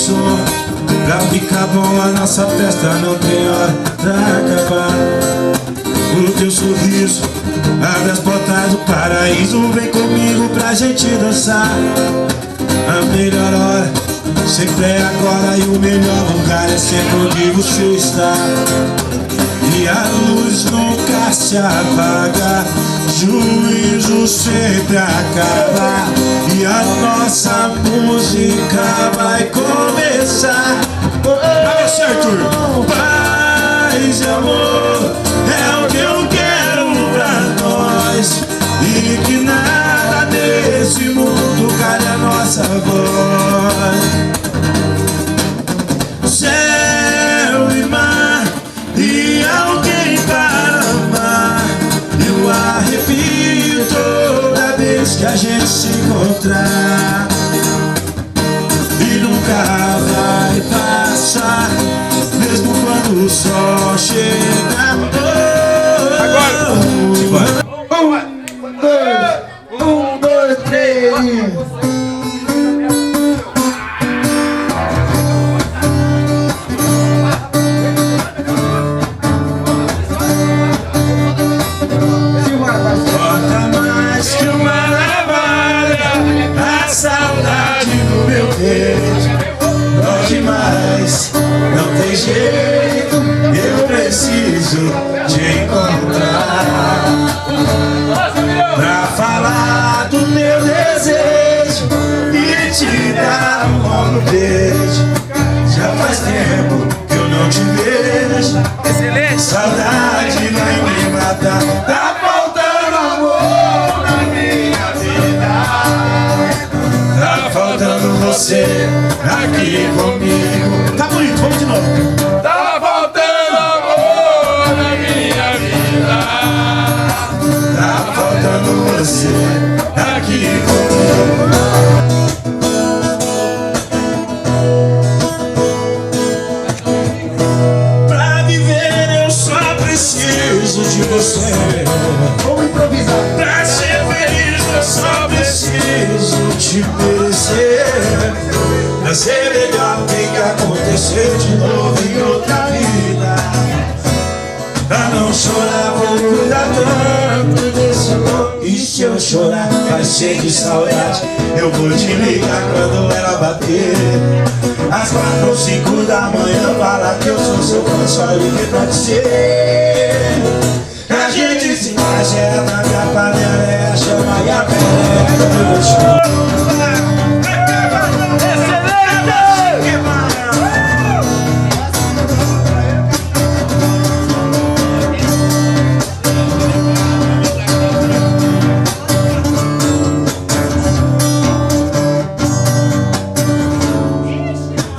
som. Pra ficar bom a nossa festa não tem hora pra acabar. O teu sorriso abre as portas do paraíso. Vem comigo pra gente dançar. A melhor hora sempre é agora, e o melhor lugar é sempre onde você está. E a luz nunca se apaga, juízo sempre acaba, e a nossa música vai começar. Vai ser, Arthur! Paz e amor é o que eu quero pra nós, e que nada nesse mundo cale a nossa voz. Céu e mar e alguém para amar, eu arrepio toda vez que a gente se encontrar. E nunca vai passar, mesmo quando o sol chega. Agora! Um, dois, três. Bota mais que uma navalha a saudade no meu peito. Dói demais, não tem jeito, eu preciso te encontrar pra falar do meu desejo e te dar um longo beijo. Já faz tempo que eu não te vejo. Excelente! Saudade vai me matar. Tá faltando amor na minha vida. Tá faltando você aqui comigo. Tá bonito, vamos de novo. Tá faltando amor na minha vida. Tá faltando você aqui comigo. Pra viver eu só preciso de você. Vamos improvisar. Pra ser feliz eu só preciso te merecer. Pra ser melhor tem que acontecer de novo em outra vida. Pra não chorar vou cuidar tanto desse amor. E se eu chorar vai ser de saudade. Eu vou te ligar quando ela bater. Às 4 ou 5 da manhã fala que eu sou seu fã, só liguei pra dizer. A gente se exagera na minha panela, chama e a pele.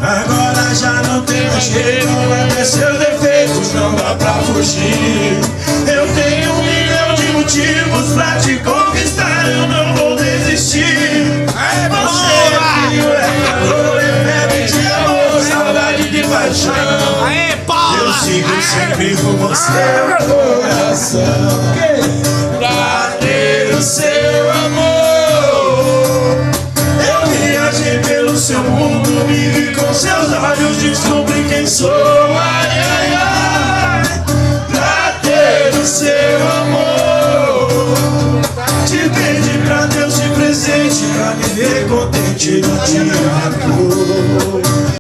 Agora já não tem mais jeito, até seus defeitos não dá pra fugir. Eu tenho 1 milhão de motivos pra te conquistar, eu não vou desistir. Você é frio, é calor, é febre de amor, saudade de paixão. Eu sigo sempre com você no coração. Pra ter o seu amor, eu viajei pelo seu mundo, vivi com seus olhos, descobri quem sou. Ai, ai, ai. Pra ter o seu amor, te pedi pra Deus de presente, pra viver contente no dia.